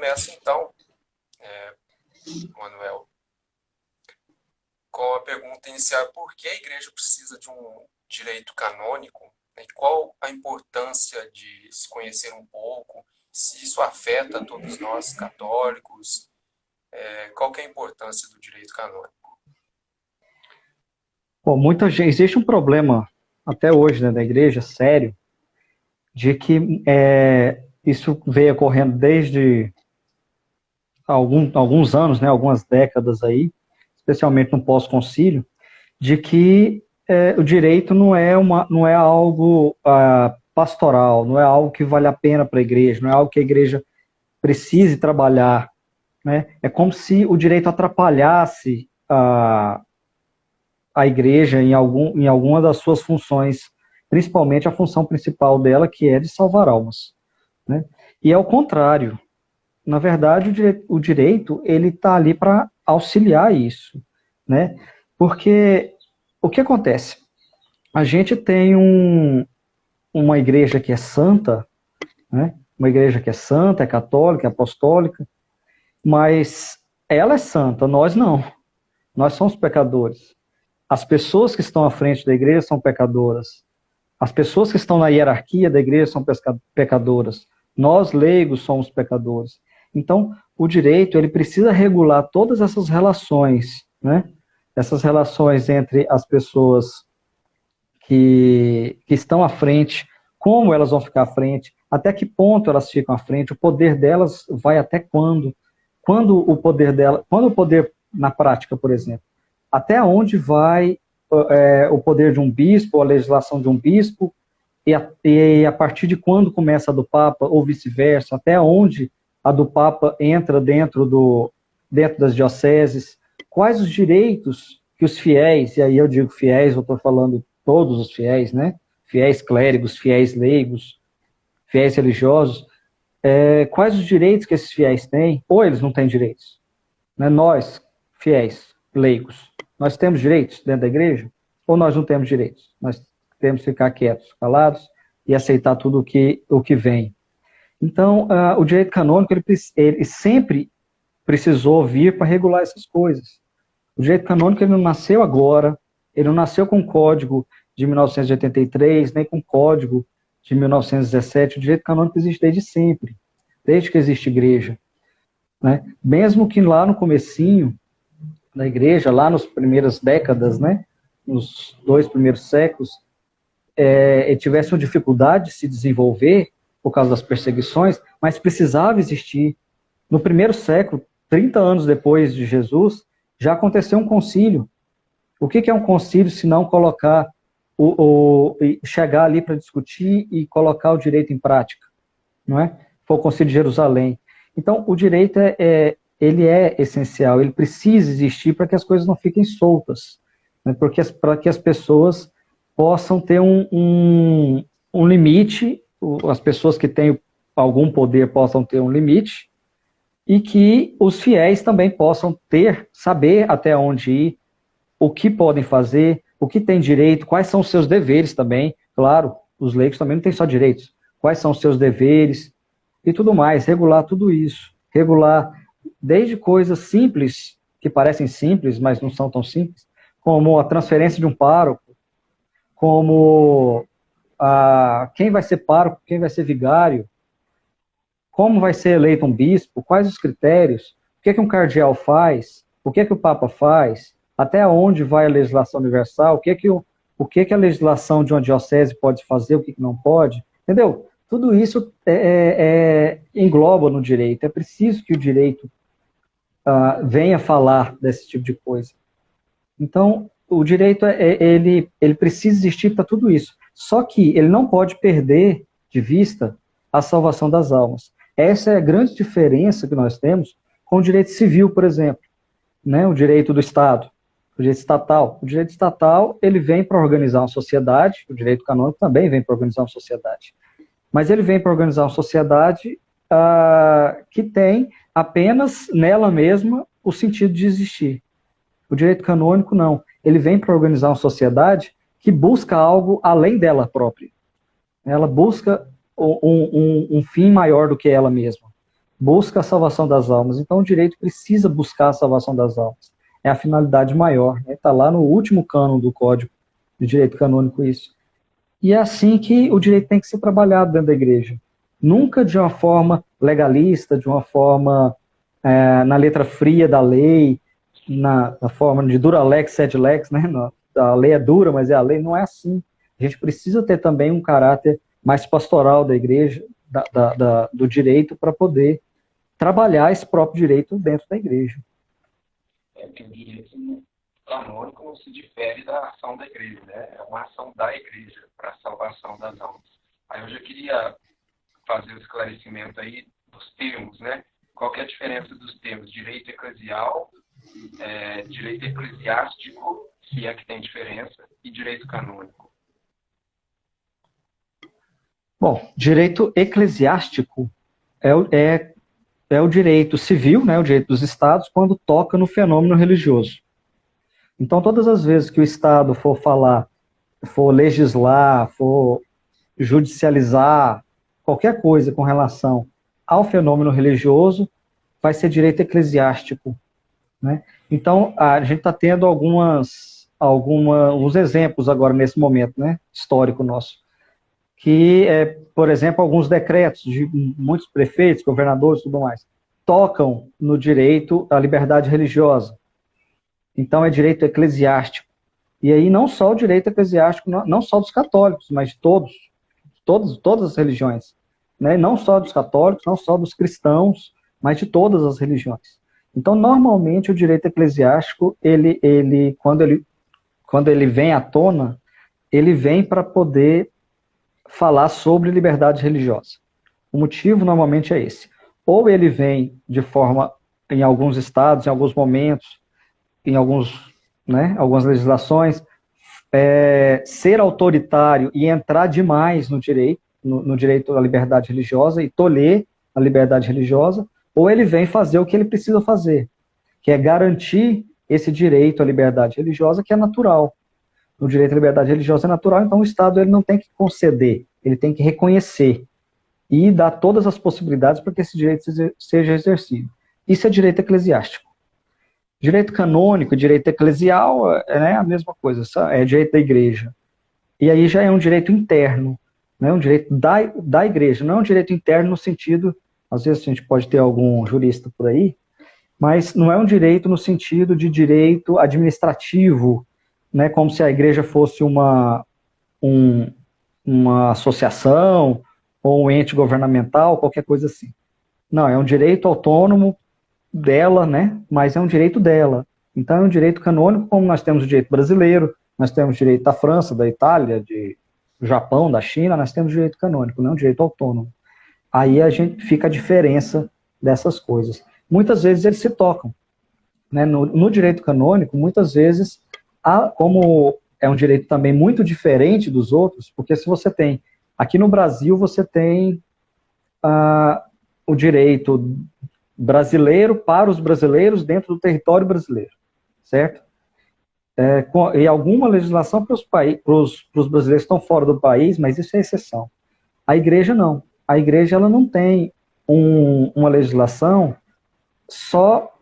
começo então, Manuel, com a pergunta inicial: por que a igreja precisa de um direito canônico? E qual a importância de se conhecer um pouco? Se isso afeta todos nós católicos? Qual que é a importância do direito canônico? Bom, muita gente, existe um problema até hoje, né, da igreja, sério, de que isso veio ocorrendo desde alguns anos, né, algumas décadas aí, especialmente no pós-concílio, de que o direito não é algo pastoral, não é algo que vale a pena para a igreja, não é algo que a igreja precise trabalhar, né? É como se o direito atrapalhasse a igreja em alguma das suas funções, principalmente a função principal dela, que é de salvar almas, né? E é o contrário. Na verdade, o direito ele está ali para auxiliar isso, né? Porque o que acontece? A gente tem uma igreja que é santa, né? Uma igreja que é santa, é católica, é apostólica, mas ela é santa, nós não. Nós somos pecadores. As pessoas que estão à frente da igreja são pecadoras. As pessoas que estão na hierarquia da igreja são pecadoras. Nós, leigos, somos pecadores. Então, o direito, ele precisa regular todas essas relações, né? Essas relações entre as pessoas que estão à frente, como elas vão ficar à frente, até que ponto elas ficam à frente, o poder delas vai até quando? Quando o poder, na prática, por exemplo, até onde vai o poder de um bispo, a legislação de um bispo, e a partir de quando começa a do Papa, ou vice-versa, até onde a do Papa entra dentro das dioceses, quais os direitos que os fiéis, e aí eu digo fiéis, eu estou falando todos os fiéis, né? Fiéis clérigos, fiéis leigos, fiéis religiosos, quais os direitos que esses fiéis têm, ou eles não têm direitos, né? Nós, fiéis, leigos, nós temos direitos dentro da igreja, ou nós não temos direitos? Nós temos que ficar quietos, calados, e aceitar tudo o que vem. Então, o direito canônico, ele sempre precisou vir para regular essas coisas. O direito canônico, ele não nasceu agora, ele não nasceu com o Código de 1983, nem com o Código de 1917. O direito canônico existe desde sempre, desde que existe igreja, né? Mesmo que lá no comecinho da igreja, lá nas primeiras décadas, né, nos 2 primeiros séculos, tivesse uma dificuldade de se desenvolver por causa das perseguições, mas precisava existir. No primeiro século, 30 anos depois de Jesus, já aconteceu um concílio. O que é um concílio se não colocar chegar ali para discutir e colocar o direito em prática, não é? Foi o concílio de Jerusalém. Então, o direito ele é essencial, ele precisa existir para que as coisas não fiquem soltas, né? Para que as pessoas possam ter um limite, as pessoas que têm algum poder possam ter um limite, e que os fiéis também possam saber até onde ir, o que podem fazer, o que têm direito, quais são os seus deveres também. Claro, os leigos também não têm só direitos. Quais são os seus deveres e tudo mais. Regular tudo isso. Regular desde coisas simples, que parecem simples, mas não são tão simples, como a transferência de um pároco, como quem vai ser pároco, quem vai ser vigário, como vai ser eleito um bispo, quais os critérios, o que um cardeal faz, o que o Papa faz, até onde vai a legislação universal, o que a legislação de uma diocese pode fazer, o que não pode, entendeu? Tudo isso engloba no direito. É preciso que o direito venha falar desse tipo de coisa. Então, o direito, ele precisa existir para tudo isso. Só que ele não pode perder de vista a salvação das almas. Essa é a grande diferença que nós temos com o direito civil, por exemplo, né? O direito do Estado, o direito estatal. O direito estatal, ele vem para organizar uma sociedade, o direito canônico também vem para organizar uma sociedade. Mas ele vem para organizar uma sociedade que tem apenas nela mesma o sentido de existir. O direito canônico, não. Ele vem para organizar uma sociedade que busca algo além dela própria. Ela busca um fim maior do que ela mesma. busca a salvação das almas. Então, o direito precisa buscar a salvação das almas. É a finalidade maior. Está lá no último cânon do Código de Direito Canônico isso. E é assim que o direito tem que ser trabalhado dentro da igreja. Nunca de uma forma legalista, de uma forma na letra fria da lei, na forma de dura lex, sed lex, né? A lei é dura, mas é a lei. Não é assim. A gente precisa ter também um caráter mais pastoral da igreja, do direito, para poder trabalhar esse próprio direito dentro da igreja. É que o direito canônico não se difere da ação da igreja, né? É uma ação da igreja para a salvação das almas. Aí eu já queria fazer o esclarecimento aí dos termos, né? Qual que é a diferença dos termos direito eclesial, direito eclesiástico, se é que tem diferença, e direito canônico? Bom, direito eclesiástico é o direito civil, né, o direito dos estados, quando toca no fenômeno religioso. Então, todas as vezes que o Estado for falar, for legislar, for judicializar qualquer coisa com relação ao fenômeno religioso, vai ser direito eclesiástico, né? Então, a gente está tendo alguns exemplos agora nesse momento, né, histórico nosso, que por exemplo, alguns decretos de muitos prefeitos, governadores e tudo mais, tocam no direito à liberdade religiosa. Então, é direito eclesiástico. E aí, não só o direito eclesiástico, não só dos católicos, mas de todas as religiões. Né? Não só dos católicos, não só dos cristãos, mas de todas as religiões. Então, normalmente, o direito eclesiástico, quando ele vem à tona, ele vem para poder falar sobre liberdade religiosa. O motivo, normalmente, é esse. Ou ele vem de forma, em alguns estados, em alguns momentos, em algumas legislações, ser autoritário e entrar demais no direito à liberdade religiosa e tolher a liberdade religiosa, ou ele vem fazer o que ele precisa fazer, que é garantir esse direito à liberdade religiosa, que é natural. O direito à liberdade religiosa é natural, então o Estado ele não tem que conceder, ele tem que reconhecer e dar todas as possibilidades para que esse direito seja exercido. Isso é direito eclesiástico. Direito canônico, direito eclesial é a mesma coisa, é direito da igreja. E aí já é um direito interno, né, um direito da igreja, não é um direito interno no sentido, às vezes a gente pode ter algum jurista por aí, mas não é um direito no sentido de direito administrativo, né, como se a igreja fosse uma associação ou um ente governamental, qualquer coisa assim. Não, é um direito autônomo dela, né? Mas é um direito dela. Então é um direito canônico, como nós temos o direito brasileiro, nós temos o direito da França, da Itália, do Japão, da China, nós temos o direito canônico, não o direito autônomo. Aí a gente fica a diferença dessas coisas. Muitas vezes eles se tocam. Né? No direito canônico, muitas vezes, como é um direito também muito diferente dos outros, porque se você tem, aqui no Brasil, você tem o direito brasileiro para os brasileiros dentro do território brasileiro, certo? E alguma legislação para os brasileiros que estão fora do país, mas isso é exceção. A igreja não. A igreja ela não tem uma legislação só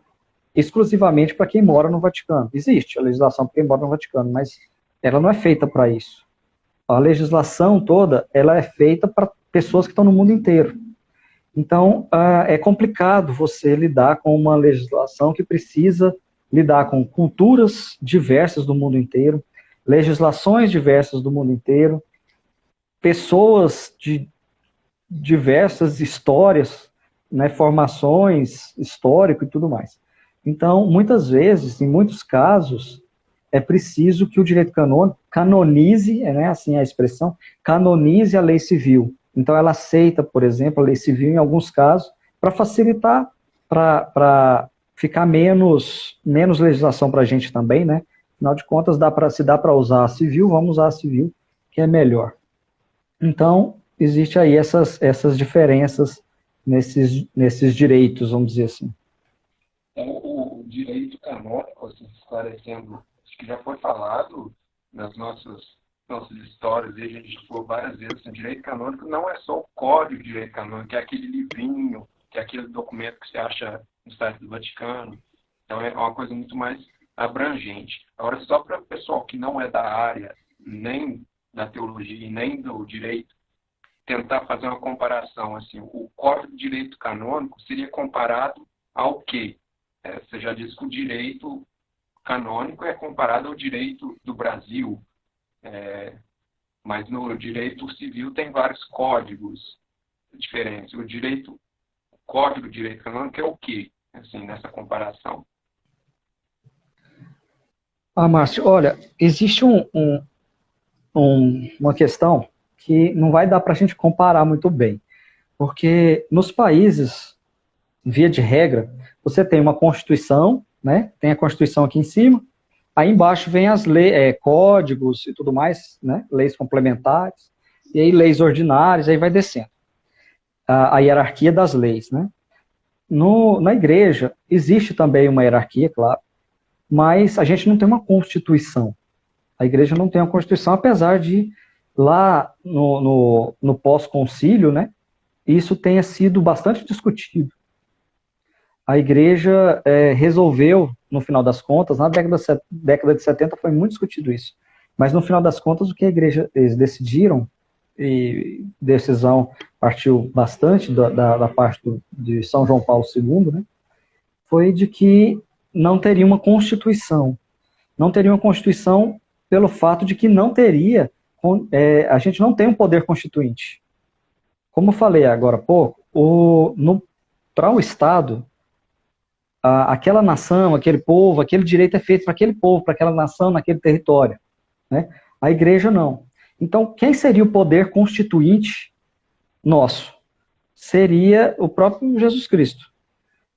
exclusivamente para quem mora no Vaticano. Existe a legislação para quem mora no Vaticano, mas ela não é feita para isso. A legislação toda ela é feita para pessoas que estão no mundo inteiro. Então, é complicado você lidar com uma legislação que precisa lidar com culturas diversas do mundo inteiro, legislações diversas do mundo inteiro, pessoas de diversas histórias, né, formações históricas e tudo mais. Então, muitas vezes, em muitos casos, é preciso que o direito canônico canonize, né, assim é a expressão, canonize a lei civil. Então, ela aceita, por exemplo, a lei civil em alguns casos, para facilitar, para ficar menos legislação para a gente também, né? Afinal de contas, se dá para usar a civil, vamos usar a civil, que é melhor. Então, existe aí essas diferenças nesses direitos, vamos dizer assim. O direito canônico, assim, esclarecendo, acho que já foi falado nas nossas histórias, e a gente falou várias vezes, o direito canônico não é só o código de direito canônico, é aquele livrinho que é aquele documento que você acha no site do Vaticano. Então é uma coisa muito mais abrangente. Agora, só para o pessoal que não é da área, nem da teologia, nem do direito, tentar fazer uma comparação, assim, o Código de Direito Canônico seria comparado ao quê? Você já disse que o direito canônico é comparado ao direito do Brasil, mas no direito civil tem vários códigos diferentes. O Código de Direito Canônico é o quê, assim, nessa comparação? Márcio, olha, existe uma questão que não vai dar para a gente comparar muito bem, porque nos países, via de regra, você tem uma Constituição, né? Tem a Constituição aqui em cima, aí embaixo vem as leis, códigos e tudo mais, né? Leis complementares, e aí leis ordinárias, aí vai descendo. A hierarquia das leis, né? Na igreja, existe também uma hierarquia, claro, mas a gente não tem uma Constituição. A igreja não tem uma Constituição, apesar de lá no pós-concílio, né, isso tenha sido bastante discutido. A igreja resolveu, no final das contas, na década de 70 foi muito discutido isso, mas no final das contas o que eles decidiram, e decisão partiu bastante da parte de São João Paulo II, né, foi de que não teria uma Constituição. Não teria uma Constituição pelo fato de que não teria, a gente não tem um poder constituinte. Como eu falei agora há pouco, para o Estado, aquela nação, aquele povo, aquele direito é feito para aquele povo, para aquela nação, naquele território. Né? A igreja não. Então, quem seria o poder constituinte nosso? Seria o próprio Jesus Cristo.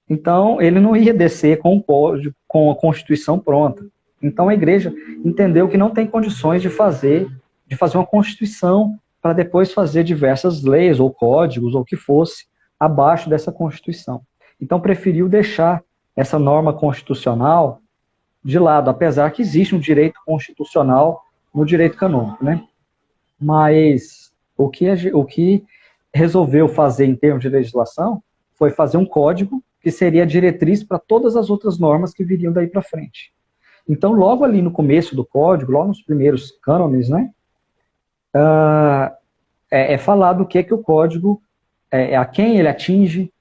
Então, ele não ia descer com a Constituição pronta. Então, a igreja entendeu que não tem condições de fazer uma Constituição para depois fazer diversas leis ou códigos ou o que fosse abaixo dessa Constituição. Então, preferiu deixar essa norma constitucional de lado, apesar que existe um direito constitucional no direito canônico, né? Mas o que resolveu fazer em termos de legislação foi fazer um código que seria a diretriz para todas as outras normas que viriam daí para frente. Então, logo ali no começo do código, logo nos primeiros cânones, né, falado o que o código, a quem ele atinge,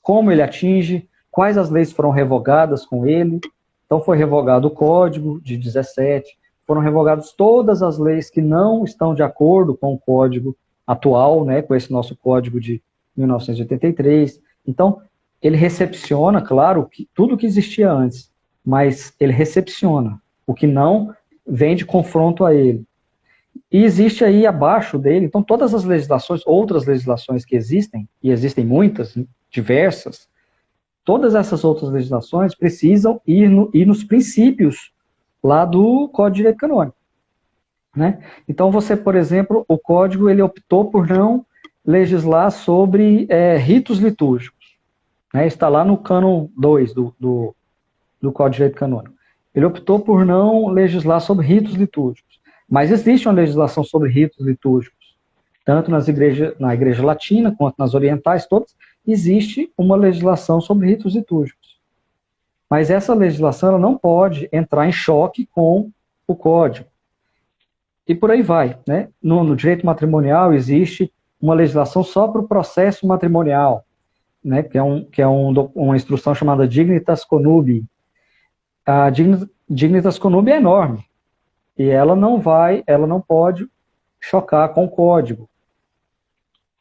como ele atinge, quais as leis foram revogadas com ele. Então, foi revogado o código de 17, foram revogadas todas as leis que não estão de acordo com o código atual, né, com esse nosso código de 1983. Então, ele recepciona, claro, tudo que existia antes, mas ele recepciona o que não vem de confronto a ele. E existe aí abaixo dele, então todas as legislações, outras legislações que existem, e existem muitas, diversas, todas essas outras legislações precisam ir nos princípios lá do Código de Direito Canônico. Né? Então você, por exemplo, o Código ele optou por não legislar sobre ritos litúrgicos. Né, está lá no cânon 2 do Código de Direito Canônico. Ele optou por não legislar sobre ritos litúrgicos. Mas existe uma legislação sobre ritos litúrgicos. Tanto na igreja latina, quanto nas orientais, todas, existe uma legislação sobre ritos litúrgicos. Mas essa legislação ela não pode entrar em choque com o Código. E por aí vai. Né? No direito matrimonial existe uma legislação só para o processo matrimonial, né, que é uma instrução chamada Dignitas Connubii. A Dignitas Connubii é enorme e ela não pode chocar com o código.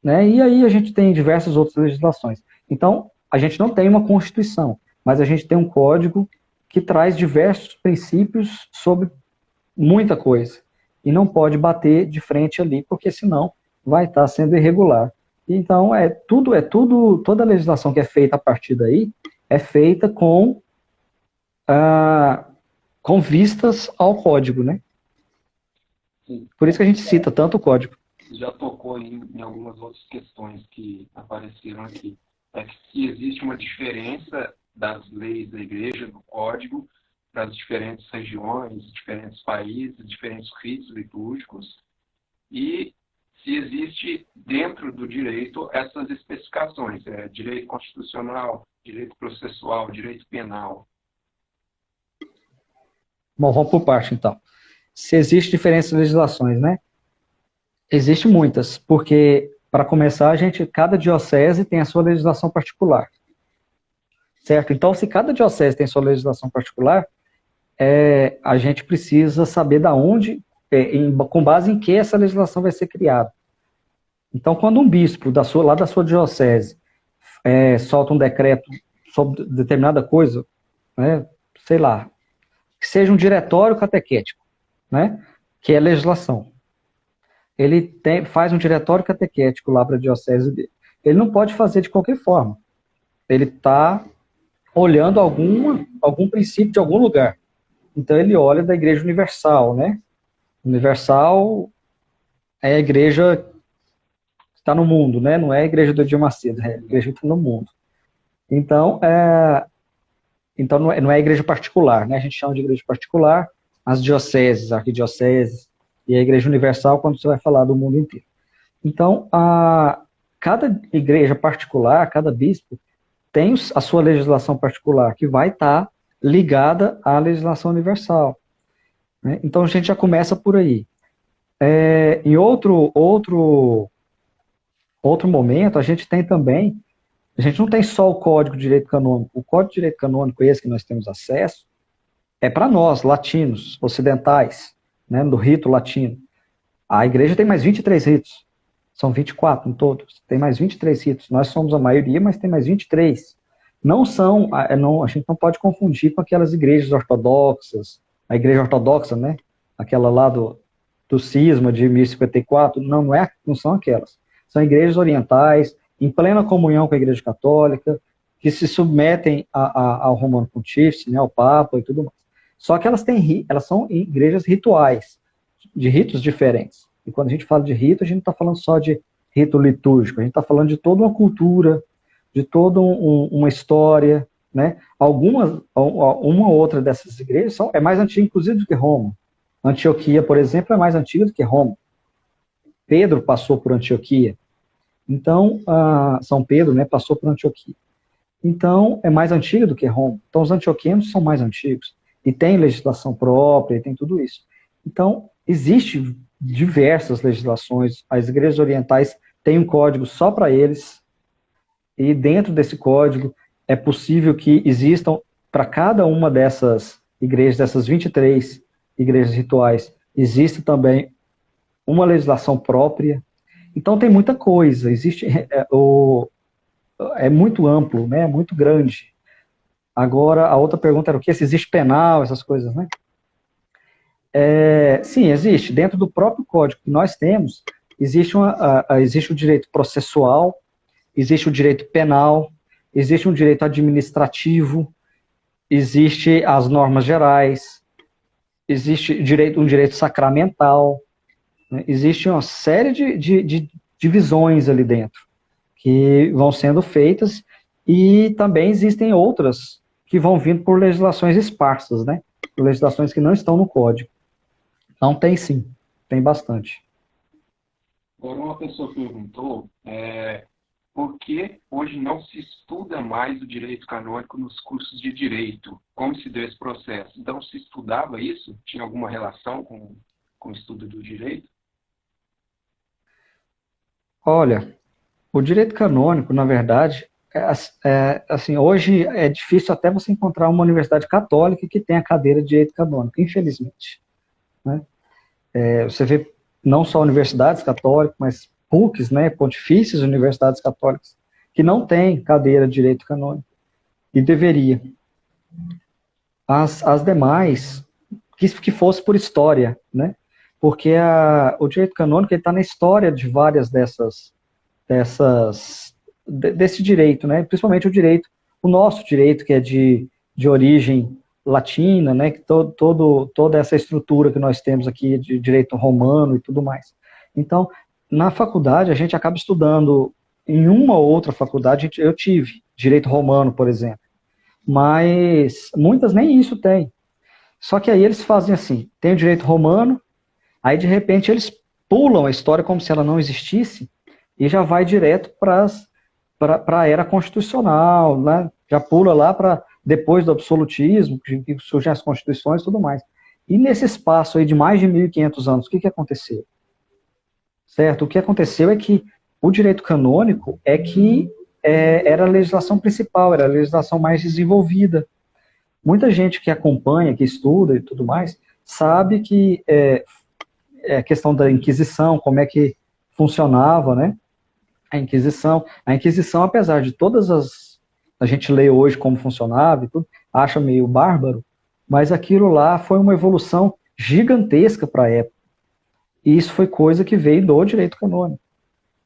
Né? E aí a gente tem diversas outras legislações. Então, a gente não tem uma Constituição, mas a gente tem um código que traz diversos princípios sobre muita coisa. E não pode bater de frente ali, porque senão vai estar sendo irregular. Então, toda a legislação que é feita a partir daí é feita com vistas ao código, né? Sim. Por isso que a gente cita tanto o código. Já tocou em algumas outras questões que apareceram aqui. É que existe uma diferença das leis da igreja, do código, para as diferentes regiões, diferentes países, diferentes ritos litúrgicos, e se existe dentro do direito essas especificações, direito constitucional, direito processual, direito penal. Bom, vamos por parte, então. Se existe diferenças de legislações, né? Existem muitas, porque, para começar, cada diocese tem a sua legislação particular, certo? Então, se cada diocese tem sua legislação particular, a gente precisa saber da onde, com base em que essa legislação vai ser criada. Então, quando um bispo lá da sua diocese solta um decreto sobre determinada coisa, né, sei lá, que seja um diretório catequético, né, que é legislação. Ele faz um diretório catequético lá para a diocese dele. Ele não pode fazer de qualquer forma. Ele está olhando algum princípio de algum lugar. Então ele olha da Igreja Universal, né? Universal é a igreja que está no mundo, né? Não é a igreja do Edir Macedo, é a igreja que está no mundo. Então não é a igreja particular, né? A gente chama de igreja particular as dioceses, arquidioceses, e a Igreja Universal quando você vai falar do mundo inteiro. Então, cada igreja particular, cada bispo, tem a sua legislação particular, que vai estar ligada à legislação universal. Né? Então, a gente já começa por aí. Em outro momento, a gente tem também, a gente não tem só o Código de Direito Canônico. O Código de Direito Canônico, esse que nós temos acesso, é para nós, latinos, ocidentais, né, do rito latino. A igreja tem mais 23 ritos. São 24 em todos. Tem mais 23 ritos. Nós somos a maioria, mas tem mais 23. A gente não pode confundir com aquelas igrejas ortodoxas, a igreja ortodoxa, né? Aquela lá do cisma de 1054. Não são aquelas. São igrejas orientais, em plena comunhão com a igreja católica, que se submetem ao Romano Pontífice, né, ao Papa e tudo mais. Só que elas são igrejas rituais, de ritos diferentes. E quando a gente fala de rito, a gente não está falando só de rito litúrgico, a gente está falando de toda uma cultura, de toda uma história, né? Uma outra dessas igrejas é mais antiga, inclusive, do que Roma. Antioquia, por exemplo, é mais antiga do que Roma. Pedro passou por Antioquia. Então, São Pedro, né, passou por Antioquia. Então, é mais antiga do que Roma. Então, os antioquianos são mais antigos. E tem legislação própria, e tem tudo isso. Então, existe diversas legislações. As igrejas orientais têm um código só para eles. E dentro desse código, é possível que existam, para cada uma dessas igrejas, dessas 23 igrejas rituais, existe também uma legislação própria. Então, tem muita coisa. É muito amplo, né? É muito grande. Agora, a outra pergunta era o que? Se existe penal, essas coisas, né? Sim, existe. Dentro do próprio código que nós temos, existe o direito processual, existe o direito penal, existe um direito administrativo, existe as normas gerais, existe um direito sacramental, né? Existe uma série de divisões ali dentro, que vão sendo feitas, e também existem outras que vão vindo por legislações esparsas, né? Por legislações que não estão no código. Então tem sim, tem bastante. Agora, uma pessoa perguntou por que hoje não se estuda mais o direito canônico nos cursos de direito? Como se deu esse processo? Então, se estudava isso? Tinha alguma relação com o estudo do direito? Olha, o direito canônico, na verdade, assim, hoje é difícil até você encontrar uma universidade católica que tenha cadeira de direito canônico, infelizmente. Né? Você vê não só universidades católicas, mas PUCs, né, pontifícias universidades católicas, que não têm cadeira de direito canônico, e deveria. As demais, que fosse por história, né? Porque o direito canônico está na história de várias desse direito, né? Principalmente o nosso direito, que é de origem latina, né? Que toda essa estrutura que nós temos aqui de direito romano e tudo mais. Então, na faculdade, a gente acaba estudando, em uma ou outra faculdade, eu tive direito romano, por exemplo, mas muitas nem isso têm. Só que aí eles fazem assim, tem o direito romano, aí de repente eles pulam a história como se ela não existisse e já vai direto para a era constitucional, né? Já pula lá para depois do absolutismo, que surgem as constituições e tudo mais. E nesse espaço aí de mais de 1.500 anos, o que aconteceu? Certo? O que aconteceu é que o direito canônico era a legislação principal, era a legislação mais desenvolvida. Muita gente que acompanha, que estuda e tudo mais, sabe que a questão da Inquisição, como é que funcionava, né? A Inquisição, apesar de a gente lê hoje como funcionava e tudo, acha meio bárbaro, mas aquilo lá foi uma evolução gigantesca para a época. E isso foi coisa que veio do direito canônico,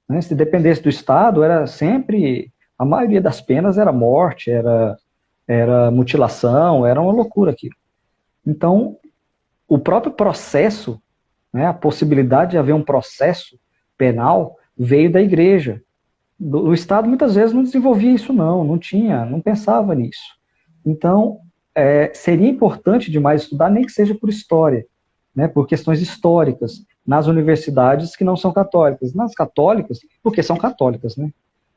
né? Se dependesse do Estado, era sempre, a maioria das penas era morte, era mutilação, era uma loucura aquilo. Então, o próprio processo, né, a possibilidade de haver um processo penal veio da igreja. O Estado muitas vezes não desenvolvia isso não pensava nisso. Então, seria importante demais estudar, nem que seja por história, né, por questões históricas, nas universidades que não são católicas. Nas católicas, porque são católicas, né?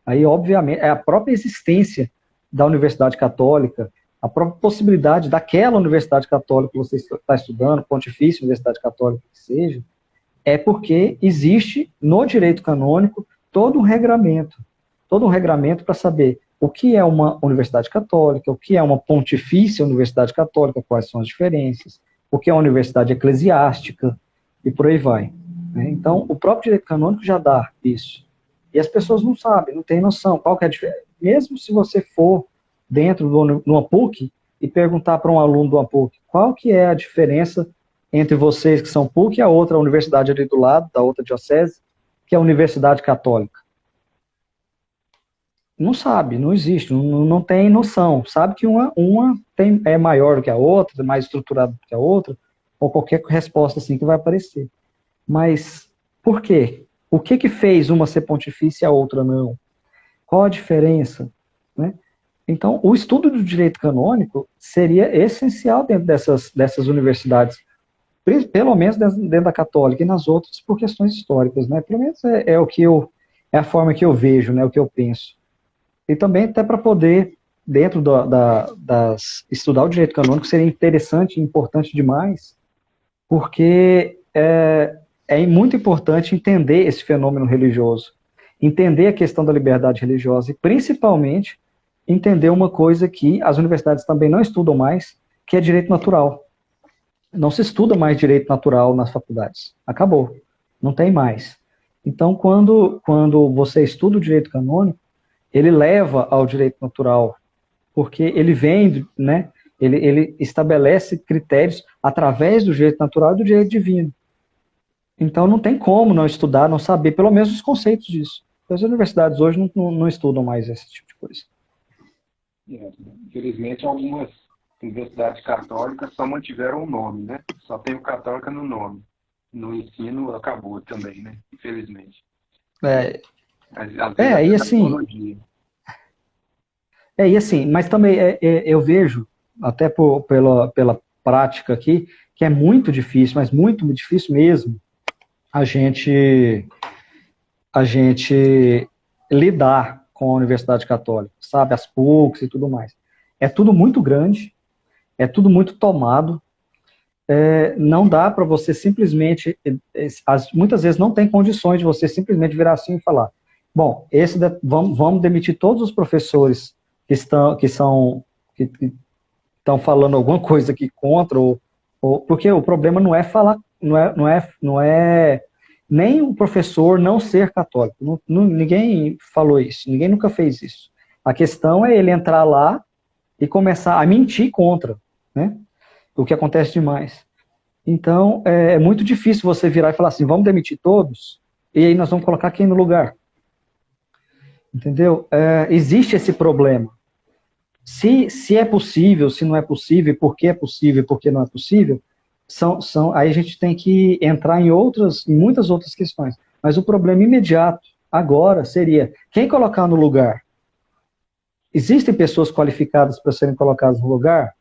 Aí, obviamente, é a própria existência da universidade católica, a própria possibilidade daquela universidade católica que você está estudando, pontifícia, universidade católica que seja, é porque existe no direito canônico todo um regramento para saber o que é uma universidade católica, o que é uma pontifícia universidade católica, quais são as diferenças, o que é uma universidade eclesiástica, e por aí vai, né? Então, o próprio direito canônico já dá isso. E as pessoas não sabem, não têm noção qual que é a diferença. Mesmo se você for dentro de uma PUC e perguntar para um aluno de uma PUC qual que é a diferença entre vocês que são PUC e a outra universidade ali do lado, da outra diocese, que é a Universidade Católica. Não sabe, não existe, não tem noção. Sabe que uma é maior do que a outra, mais estruturada do que a outra, ou qualquer resposta assim que vai aparecer. Mas por quê? O que fez uma ser pontifícia e a outra não? Qual a diferença? Né? Então, o estudo do direito canônico seria essencial dentro dessas universidades, pelo menos dentro da católica e nas outras por questões históricas, né? Pelo menos é a forma que eu vejo, né? O que eu penso. E também até para poder, dentro estudar o direito canônico, seria interessante e importante demais, porque é muito importante entender esse fenômeno religioso, entender a questão da liberdade religiosa e, principalmente, entender uma coisa que as universidades também não estudam mais, que é direito natural. Não se estuda mais direito natural nas faculdades. Acabou. Não tem mais. Então, quando você estuda o direito canônico, ele leva ao direito natural, porque ele vem, né, ele estabelece critérios através do direito natural e do direito divino. Então, não tem como não estudar, não saber, pelo menos os conceitos disso. As universidades hoje não estudam mais esse tipo de coisa. Infelizmente, algumas universidades católicas só mantiveram o nome, né? Só tem o católica no nome. No ensino acabou também, né? Infelizmente. E assim, mas também eu vejo, até pela prática aqui, que é muito difícil, mas muito, muito difícil mesmo, a gente lidar com a Universidade Católica, sabe? As PUCs e tudo mais. É tudo muito grande, é tudo muito tomado, não dá para você simplesmente, muitas vezes não tem condições de você simplesmente virar assim e falar, bom, vamos demitir todos os professores que estão falando alguma coisa aqui contra, porque o problema não é falar, não é nem o professor não ser católico, ninguém falou isso, ninguém nunca fez isso. A questão é ele entrar lá e começar a mentir contra, né? O que acontece demais. Então, é muito difícil você virar e falar assim, vamos demitir todos, e aí nós vamos colocar quem no lugar? Entendeu? Existe esse problema. Se é possível, se não é possível, por que é possível e por que não é possível, aí a gente tem que entrar em muitas outras questões. Mas o problema imediato, agora, seria quem colocar no lugar? Existem pessoas qualificadas para serem colocadas no lugar?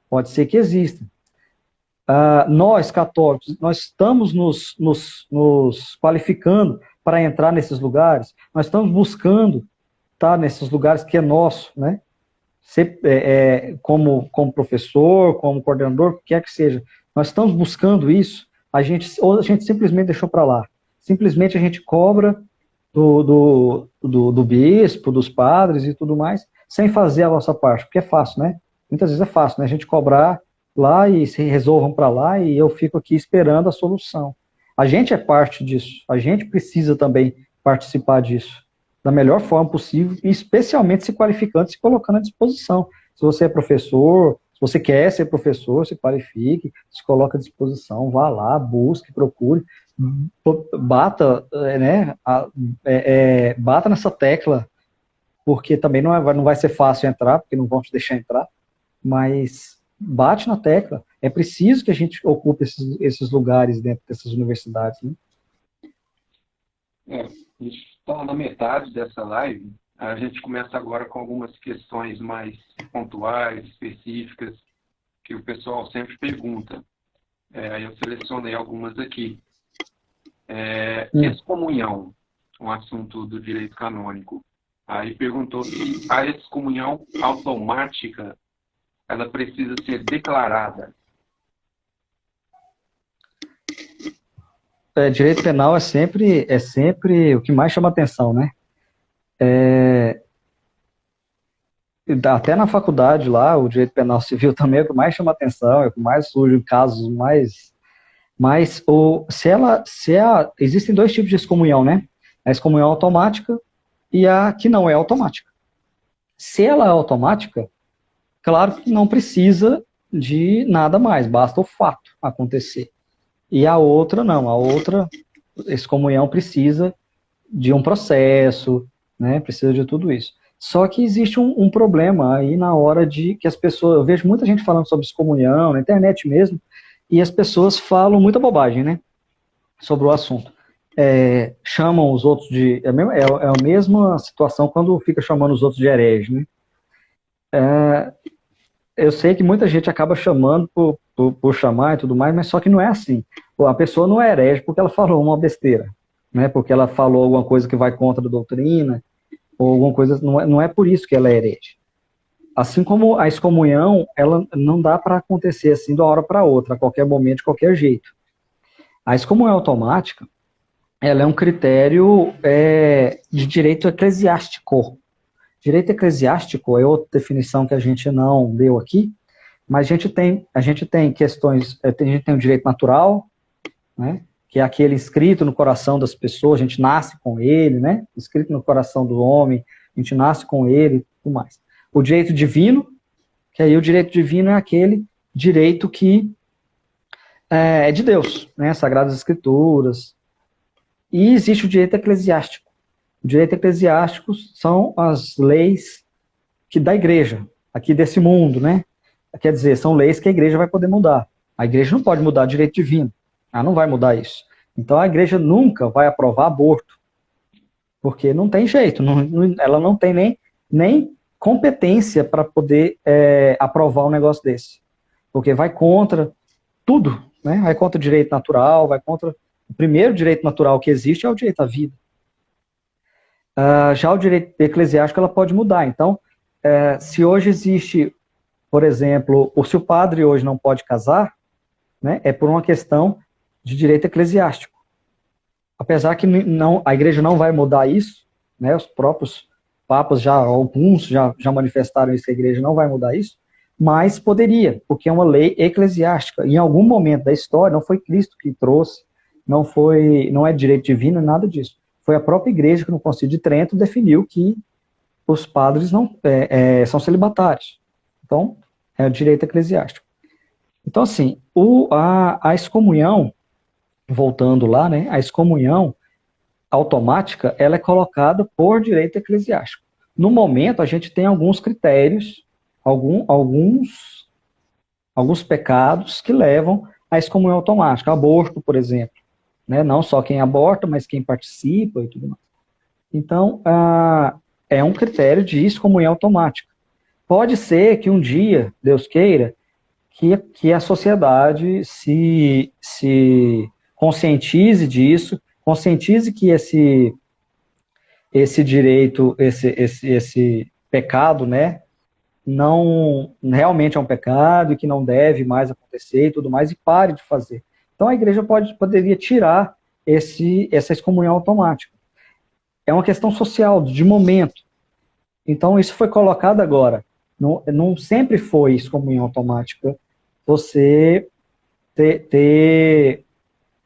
Pode ser que existam. Nós, católicos, nós estamos nos qualificando para entrar nesses lugares, nós estamos buscando estar nesses lugares que é nosso, né? Como professor, como coordenador, o que quer que seja, nós estamos buscando isso, ou a gente simplesmente deixou para lá. Simplesmente a gente cobra do bispo, dos padres e tudo mais, sem fazer a nossa parte, porque é fácil, né? Muitas vezes é fácil, né? A gente cobrar lá e se resolvam para lá e eu fico aqui esperando a solução. A gente é parte disso, a gente precisa também participar disso da melhor forma possível, e especialmente se qualificando, se colocando à disposição. Se você é professor, se você quer ser professor, se qualifique, se coloque à disposição, vá lá, busque, procure, bata, né, bata nessa tecla, porque também não vai ser fácil entrar, porque não vão te deixar entrar, mas bate na tecla. É preciso que a gente ocupe esses lugares dentro dessas universidades, né? A gente está na metade dessa live. A gente começa agora com algumas questões mais pontuais, específicas, que o pessoal sempre pergunta. Aí eu selecionei algumas aqui. Excomunhão, um assunto do direito canônico. Aí perguntou se a excomunhão automática ela precisa ser declarada. Direito penal é sempre o que mais chama atenção, né? Até na faculdade lá, o direito penal civil também é o que mais chama atenção, é o que mais surge em casos mais... Mas existem dois tipos de excomunhão, né? A excomunhão automática e a que não é automática. Se ela é automática, claro que não precisa de nada mais, basta o fato acontecer. E a outra não, a outra excomunhão precisa de um processo, né? Precisa de tudo isso. Só que existe um problema aí na hora de que as pessoas, eu vejo muita gente falando sobre excomunhão, na internet mesmo, e as pessoas falam muita bobagem, né? Sobre o assunto. Chamam os outros de... É a mesma situação quando fica chamando os outros de herege, né? Eu sei que muita gente acaba chamando por chamar e tudo mais, mas só que não é assim. A pessoa não é herege porque ela falou uma besteira, né? Porque ela falou alguma coisa que vai contra a doutrina, ou alguma coisa, não é por isso que ela é herege. Assim como a excomunhão, ela não dá para acontecer assim de uma hora para outra, a qualquer momento, de qualquer jeito. A excomunhão automática, ela é um critério de direito eclesiástico. Direito eclesiástico é outra definição que a gente não deu aqui, mas a gente tem questões, a gente tem o direito natural, né, que é aquele escrito no coração das pessoas, a gente nasce com ele, né, escrito no coração do homem, a gente nasce com ele e tudo mais. O direito divino, que aí o direito divino é aquele direito que é de Deus, né, Sagradas Escrituras. E existe o direito eclesiástico. O direito eclesiástico são as leis da igreja, aqui desse mundo, né? Quer dizer, são leis que a igreja vai poder mudar. A igreja não pode mudar o direito divino. Ela não vai mudar isso. Então a igreja nunca vai aprovar aborto. Porque não tem jeito. Ela não tem nem competência para poder aprovar um negócio desse. Porque vai contra tudo, né? Vai contra o direito natural, vai contra... O primeiro direito natural que existe é o direito à vida. Já o direito eclesiástico ela pode mudar. Então, se hoje existe, por exemplo, ou se o padre hoje não pode casar, né, é por uma questão de direito eclesiástico. Apesar que a igreja não vai mudar isso, né, os próprios papas, alguns já manifestaram isso, que a igreja não vai mudar isso, mas poderia, porque é uma lei eclesiástica. Em algum momento da história, não foi Cristo que trouxe, não é direito divino, nada disso. Foi a própria igreja que no Concílio de Trento definiu que os padres não são celibatários. Então, é o direito eclesiástico. Então, assim, a excomunhão, voltando lá, né, a excomunhão automática, ela é colocada por direito eclesiástico. No momento, a gente tem alguns critérios, alguns pecados que levam à excomunhão automática. Aborto, por exemplo. Né? Não só quem aborta, mas quem participa e tudo mais. Então, é um critério de excomunhão automática. Pode ser que um dia, Deus queira, que a sociedade se conscientize disso, conscientize que esse direito, esse pecado, né, não realmente é um pecado e que não deve mais acontecer e tudo mais, e pare de fazer. Então a igreja poderia tirar essa excomunhão automática. É uma questão social, de momento. Então isso foi colocado agora. Não sempre foi excomunhão automática você ter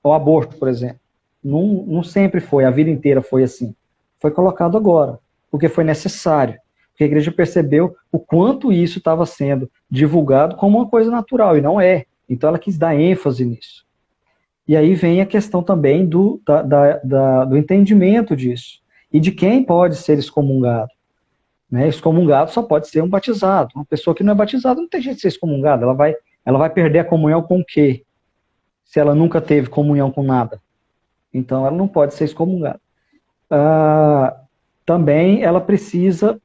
o aborto, por exemplo. Não sempre foi, a vida inteira foi assim. Foi colocado agora, porque foi necessário. Porque a igreja percebeu o quanto isso estava sendo divulgado como uma coisa natural, e não é. Então ela quis dar ênfase nisso. E aí vem a questão também do entendimento disso. E de quem pode ser excomungado. Né? Excomungado só pode ser um batizado. Uma pessoa que não é batizada não tem jeito de ser excomungada. Ela vai perder a comunhão com o quê? Se ela nunca teve comunhão com nada. Então ela não pode ser excomungada. Também ela precisa...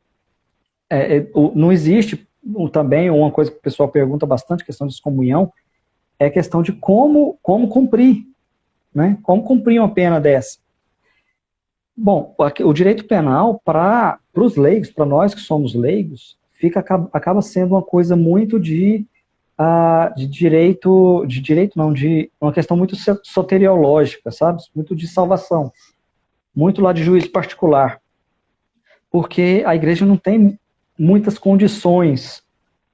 não existe também uma coisa que o pessoal pergunta bastante, questão de excomunhão, é a questão de como cumprir, né? Como cumprir uma pena dessa. Bom, o direito penal, para os leigos, para nós que somos leigos, acaba sendo uma coisa muito de direito não, de uma questão muito soteriológica, sabe? Muito de salvação, muito lá de juízo particular, porque a igreja não tem muitas condições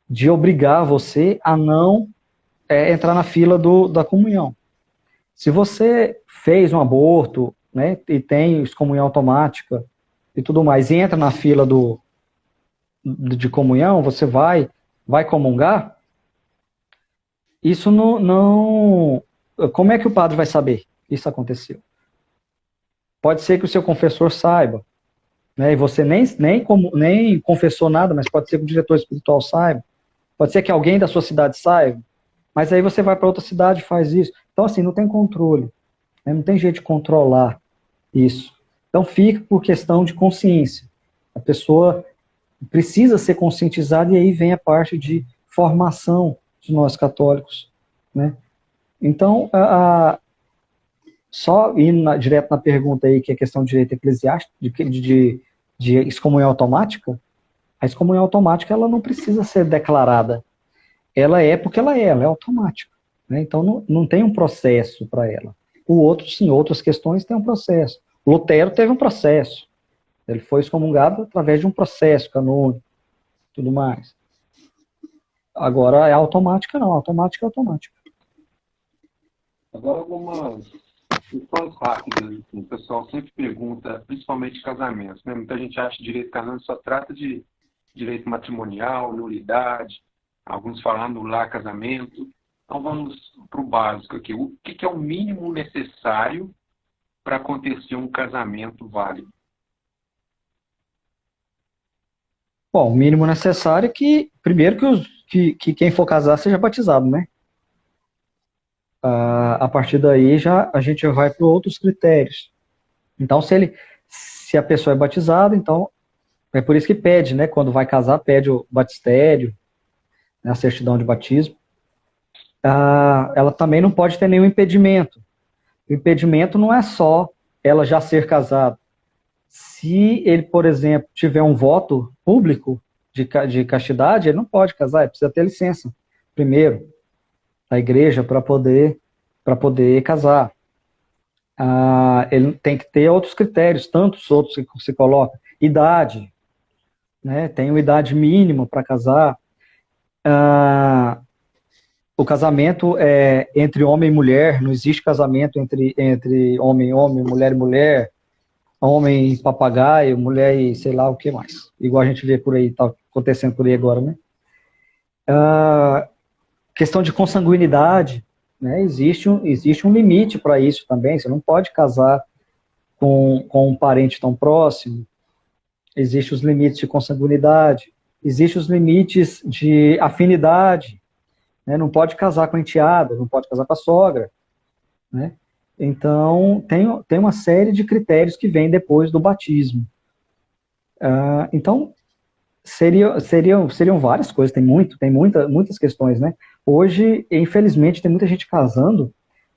de obrigar você a não entrar na fila da comunhão. Se você fez um aborto, né, e tem excomunhão automática e tudo mais, e entra na fila de comunhão, você vai comungar, isso não... Como é que o padre vai saber que isso aconteceu? Pode ser que o seu confessor saiba, né, e você nem confessou nada, mas pode ser que o diretor espiritual saiba, pode ser que alguém da sua cidade saiba, mas aí você vai para outra cidade e faz isso. Então, assim, não tem controle, né, não tem jeito de controlar isso. Então, fica por questão de consciência. A pessoa precisa ser conscientizada, e aí vem a parte de formação de nós católicos, né? Então, só indo direto na pergunta aí, que é a questão do direito eclesiástico, de excomunhão automática, a excomunhão automática ela não precisa ser declarada. Ela é porque ela é automática, né? Então, não tem um processo para ela. O outro, sim, outras questões têm um processo. Lutero teve um processo. Ele foi excomungado através de um processo canônico, tudo mais. Agora, é automática, não. Automática é automática. Agora, algumas questões rápidas. O pessoal sempre pergunta, principalmente casamentos, né? Muita gente acha que direito canônico só trata de direito matrimonial, nulidade, alguns falam anular casamento. Então, vamos para o básico aqui. O que é o mínimo necessário para acontecer um casamento válido? Bom, o mínimo necessário é que, primeiro, que quem for casar seja batizado, né? A partir daí, já a gente vai para outros critérios. Então, se a pessoa é batizada, então, é por isso que pede, né? Quando vai casar, pede o batistério, né, a certidão de batismo. Ela também não pode ter nenhum impedimento. O impedimento não é só ela já ser casada. Se ele, por exemplo, tiver um voto público de castidade, ele não pode casar, ele precisa ter licença, primeiro, da igreja para poder casar. Ele tem que ter outros critérios, tantos outros que se coloca. Idade, né? Tem uma idade mínima para casar. O casamento é entre homem e mulher, não existe casamento entre homem e homem, mulher e mulher, homem e papagaio, mulher e sei lá o que mais. Igual a gente vê por aí, tá acontecendo por aí agora, né? Questão de consanguinidade, né? Existe um limite para isso também, você não pode casar com um parente tão próximo. Existem os limites de consanguinidade, existem os limites de afinidade, né? Não pode casar com a enteada, não pode casar com a sogra, né? Então, tem uma série de critérios que vêm depois do batismo. Então, Seriam várias coisas, muitas questões, né? Hoje, infelizmente, tem muita gente casando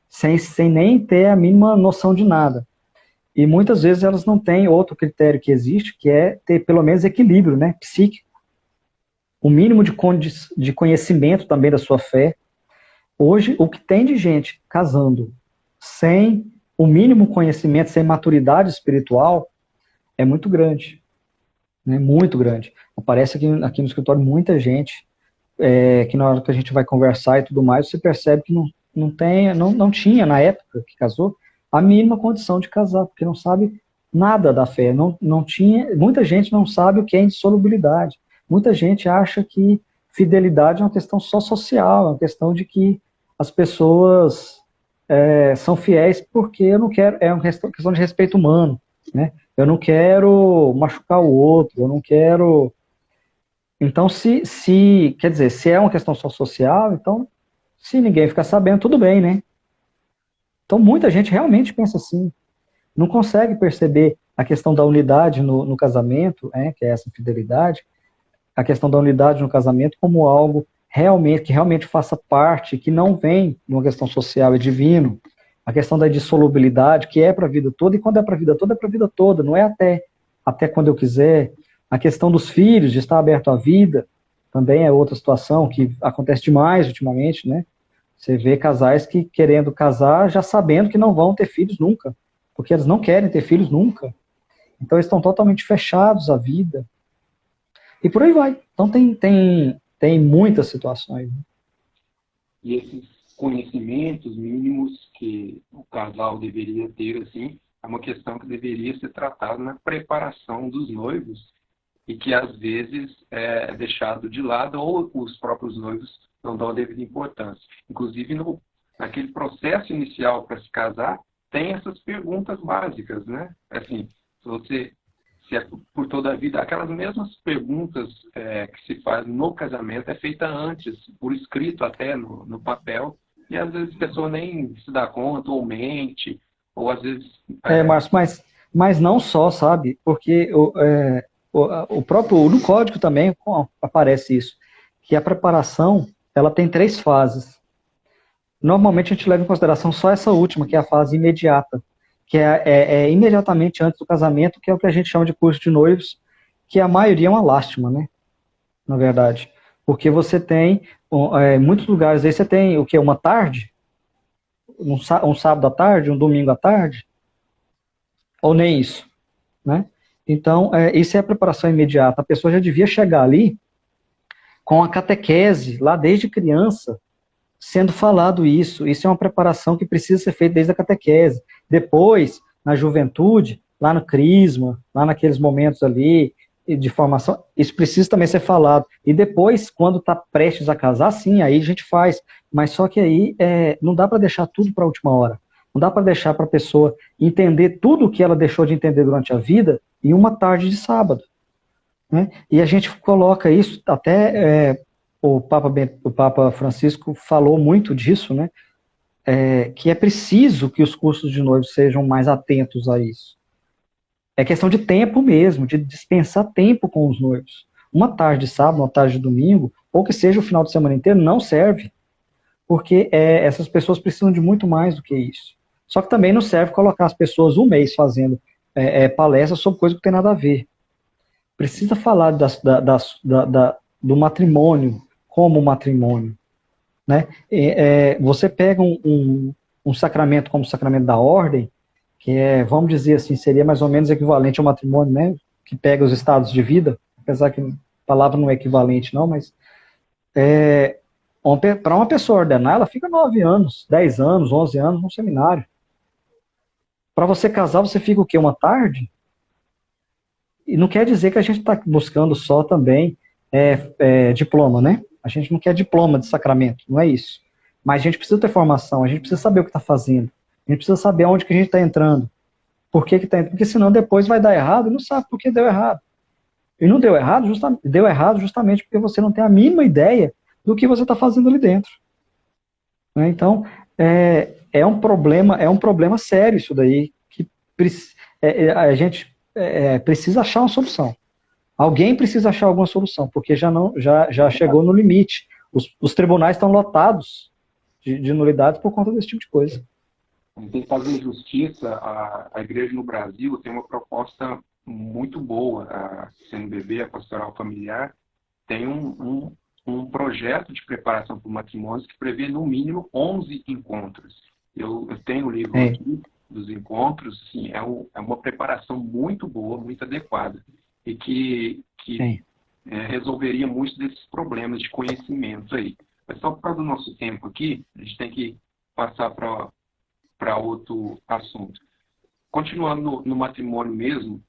sem nem ter a mínima noção de nada. E muitas vezes elas não têm outro critério que existe, que é ter pelo menos equilíbrio, né? Psíquico. O mínimo de conhecimento também da sua fé. Hoje, o que tem de gente casando sem o mínimo conhecimento, sem maturidade espiritual, é muito grande. Né? Muito grande. Aparece aqui no escritório muita gente que na hora que a gente vai conversar e tudo mais, você percebe que não tinha, na época que casou, a mínima condição de casar, porque não sabe nada da fé. Não tinha, muita gente não sabe o que é indissolubilidade. Muita gente acha que fidelidade é uma questão só social, é uma questão de que as pessoas são fiéis porque eu não quero, é uma questão de respeito humano, né? Eu não quero machucar o outro, eu não quero... Então, quer dizer, se é uma questão só social, então, se ninguém ficar sabendo, tudo bem, né? Então, muita gente realmente pensa assim, não consegue perceber a questão da unidade no casamento, que é essa fidelidade, a questão da unidade no casamento como algo que realmente faça parte, que não vem de uma questão social, é divino. A questão da dissolubilidade, que é para a vida toda, e quando é para a vida toda, é para a vida toda, não é até quando eu quiser. A questão dos filhos, de estar aberto à vida, também é outra situação que acontece demais ultimamente, né? Você vê casais que querendo casar já sabendo que não vão ter filhos nunca, porque eles não querem ter filhos nunca. Então eles estão totalmente fechados à vida. E por aí vai. Então tem muitas situações. Né? E esses conhecimentos mínimos que o casal deveria ter, assim, é uma questão que deveria ser tratada na preparação dos noivos e que às vezes é deixado de lado ou os próprios noivos não dão a devida importância. Inclusive, naquele processo inicial para se casar, tem essas perguntas básicas, né? Assim, se é por toda a vida, aquelas mesmas perguntas que se faz no casamento é feita antes, por escrito até no papel, e às vezes a pessoa nem se dá conta, ou mente, ou às vezes... Márcio, mas não só, sabe? Porque o próprio, no código também aparece isso, que a preparação, ela tem 3 fases. Normalmente a gente leva em consideração só essa última, que é a fase imediata, que é imediatamente antes do casamento, que é o que a gente chama de curso de noivos, que a maioria é uma lástima, né? Na verdade. Porque você tem, em muitos lugares aí você tem o que? Uma tarde? Um sábado à tarde? Um domingo à tarde? Ou nem isso, né? Então, isso é a preparação imediata. A pessoa já devia chegar ali com a catequese, lá desde criança, sendo falado isso. Isso é uma preparação que precisa ser feita desde a catequese. Depois, na juventude, lá no crisma, lá naqueles momentos ali de formação, isso precisa também ser falado. E depois, quando está prestes a casar, sim, aí a gente faz. Mas só que aí não dá para deixar tudo para a última hora. Não dá para deixar para a pessoa entender tudo o que ela deixou de entender durante a vida em uma tarde de sábado. Né? E a gente coloca isso, até o Papa Francisco falou muito disso, né? Que é preciso que os cursos de noivos sejam mais atentos a isso. É questão de tempo mesmo, de dispensar tempo com os noivos. Uma tarde de sábado, uma tarde de domingo, ou que seja o final de semana inteiro, não serve. Porque essas pessoas precisam de muito mais do que isso. Só que também não serve colocar as pessoas um mês fazendo palestras sobre coisa que não tem nada a ver. Precisa falar do matrimônio como matrimônio. Né? Você pega um sacramento como o sacramento da ordem, que vamos dizer assim, seria mais ou menos equivalente ao matrimônio, né? Que pega os estados de vida, apesar que a palavra não é equivalente não, mas para uma pessoa ordenar, ela fica 9 anos, 10 anos, 11 anos no seminário. Para você casar, você fica o quê? Uma tarde? E não quer dizer que a gente está buscando só também diploma, né? A gente não quer diploma de sacramento, não é isso. Mas a gente precisa ter formação, a gente precisa saber o que está fazendo. A gente precisa saber onde que a gente está entrando. Por que está entrando? Porque senão depois vai dar errado e não sabe por que deu errado. E não deu errado, deu errado justamente porque você não tem a mínima ideia do que você está fazendo ali dentro. Né? Então, é um problema sério isso daí, que a gente precisa achar uma solução. Alguém precisa achar alguma solução, porque já chegou no limite. Os tribunais estão lotados de nulidades por conta desse tipo de coisa. Tem que fazer justiça. A igreja no Brasil tem uma proposta muito boa. A CNBB, a Pastoral Familiar, tem um projeto de preparação para o matrimônio que prevê, no mínimo, 11 encontros. Eu tenho o livro aqui dos encontros, sim, é uma preparação muito boa, muito adequada, e que resolveria muitos desses problemas de conhecimento aí. Mas só por causa do nosso tempo aqui, a gente tem que passar para outro assunto. Continuando no matrimônio mesmo,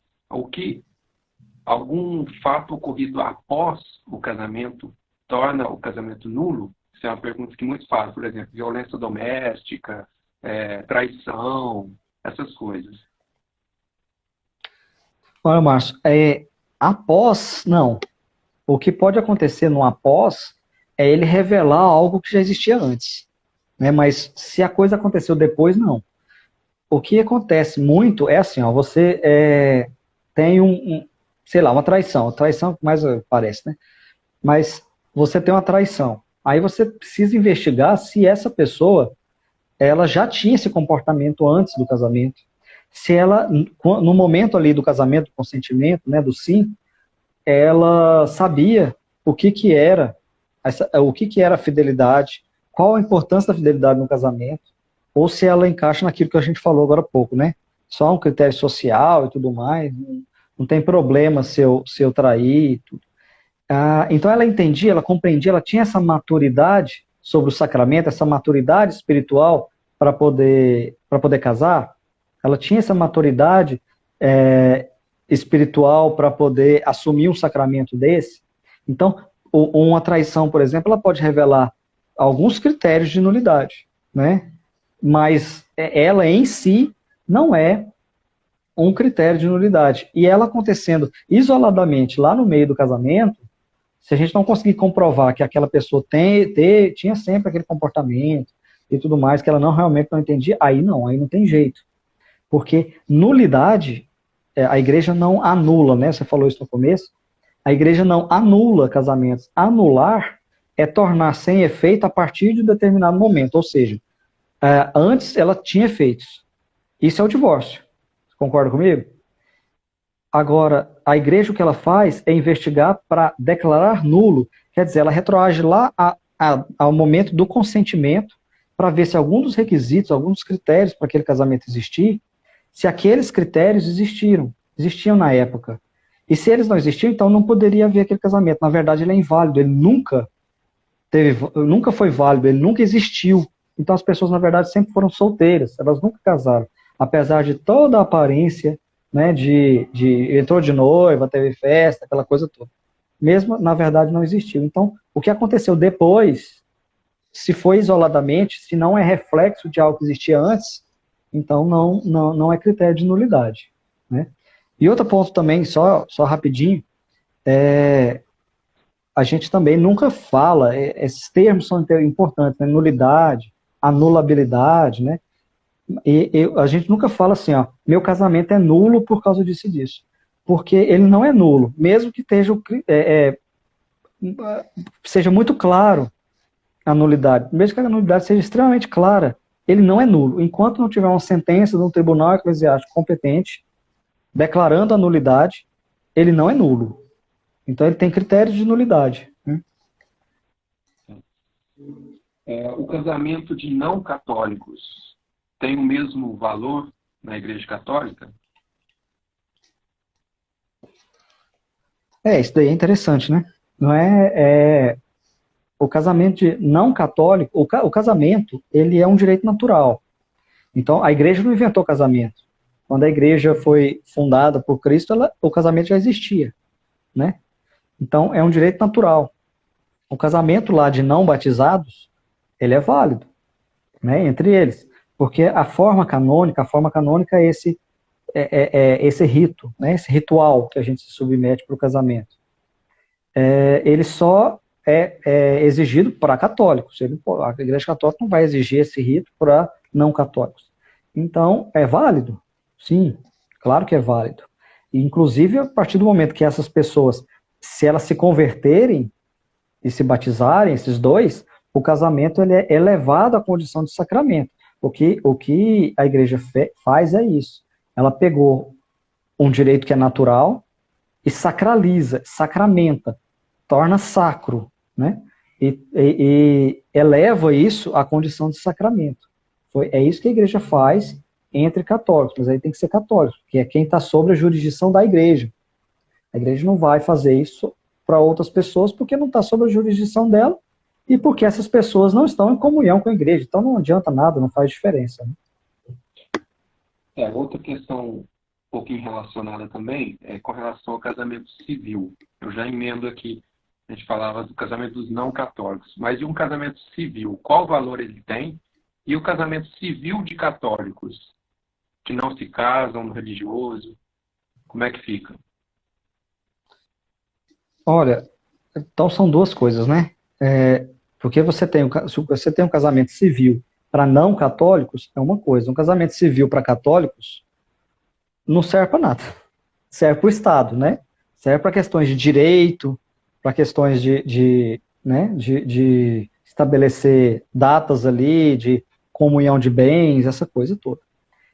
algum fato ocorrido após o casamento torna o casamento nulo? Isso é uma pergunta que muitos fazem, por exemplo, violência doméstica, traição, essas coisas. Olha, Márcio, após, não. O que pode acontecer no após é ele revelar algo que já existia antes, né? Mas se a coisa aconteceu depois, não. O que acontece muito é assim, ó, você tem sei lá, uma traição. A traição mais parece, né? Mas você tem uma traição. Aí você precisa investigar se essa pessoa ela já tinha esse comportamento antes do casamento. Se ela, no momento ali do casamento, do consentimento, né, do sim, ela sabia o que era a fidelidade, qual a importância da fidelidade no casamento, ou se ela encaixa naquilo que a gente falou agora há pouco, né? Só um critério social e tudo mais, não tem problema se eu trair e tudo. Então ela entendia, ela compreendia, ela tinha essa maturidade sobre o sacramento, essa maturidade espiritual para poder casar. Ela tinha essa maturidade espiritual para poder assumir um sacramento desse. Então, uma traição, por exemplo, ela pode revelar alguns critérios de nulidade, né? Mas ela em si não é um critério de nulidade. E ela acontecendo isoladamente lá no meio do casamento, se a gente não conseguir comprovar que aquela pessoa tinha sempre aquele comportamento e tudo mais, que ela realmente não entendia, aí não tem jeito. Porque nulidade, a igreja não anula, né? Você falou isso no começo. A igreja não anula casamentos. Anular é tornar sem efeito a partir de um determinado momento. Ou seja, antes ela tinha efeitos. Isso é o divórcio. Você concorda comigo? Agora, a igreja o que ela faz é investigar para declarar nulo. Quer dizer, ela retroage lá ao momento do consentimento para ver se algum dos requisitos, alguns dos critérios para aquele casamento existir, se aqueles critérios existiam na época. E se eles não existiam, então não poderia haver aquele casamento. Na verdade, ele é inválido, ele nunca foi válido, ele nunca existiu. Então as pessoas, na verdade, sempre foram solteiras, elas nunca casaram. Apesar de toda a aparência, né, entrou de noiva, teve festa, aquela coisa toda. Mesmo, na verdade, não existiu. Então, o que aconteceu depois, se foi isoladamente, se não é reflexo de algo que existia antes, então não é critério de nulidade, né? E outro ponto também, só rapidinho, a gente também nunca fala, esses termos são importantes, né? Nulidade, anulabilidade, né? A gente nunca fala assim, ó, meu casamento é nulo por causa disso e disso. Porque ele não é nulo, mesmo que seja muito claro a nulidade, mesmo que a nulidade seja extremamente clara, ele não é nulo. Enquanto não tiver uma sentença de um tribunal eclesiástico competente declarando a nulidade, ele não é nulo. Então ele tem critérios de nulidade. O casamento de não católicos tem o mesmo valor na Igreja Católica? Isso daí é interessante, né? Não o casamento de não católico, o casamento, ele é um direito natural. Então, a igreja não inventou casamento. Quando a igreja foi fundada por Cristo, o casamento já existia, né? Então, é um direito natural. O casamento lá de não batizados, ele é válido, né? Entre eles. Porque a forma canônica é esse rito, né? Esse ritual que a gente se submete para o casamento. Ele só é exigido para católicos. A Igreja Católica não vai exigir esse rito para não católicos. Então, é válido? Sim, claro que é válido. inclusive, a partir do momento que essas pessoas, se elas se converterem e se batizarem, esses dois, o casamento ele é elevado à condição de sacramento. O que a igreja faz é isso. Ela pegou um direito que é natural e sacraliza, sacramenta, torna sacro, né? E eleva isso à condição de sacramento. É isso que a igreja faz entre católicos, mas aí tem que ser católico, que é quem está sob a jurisdição da igreja. A igreja não vai fazer isso para outras pessoas porque não está sob a jurisdição dela e porque essas pessoas não estão em comunhão com a igreja. Então não adianta nada, não faz diferença. Né? Outra questão um pouquinho relacionada também é com relação ao casamento civil. Eu já emendo aqui, a gente falava do casamento dos não católicos, mas e um casamento civil? Qual valor ele tem? E o casamento civil de católicos, que não se casam no religioso, como é que fica? Olha, então são duas coisas, né? Porque se você tem um casamento civil para não católicos, é uma coisa. Um casamento civil para católicos não serve para nada. Serve para o Estado, né? Serve para questões de direito, para questões né, de estabelecer datas ali, de comunhão de bens, essa coisa toda.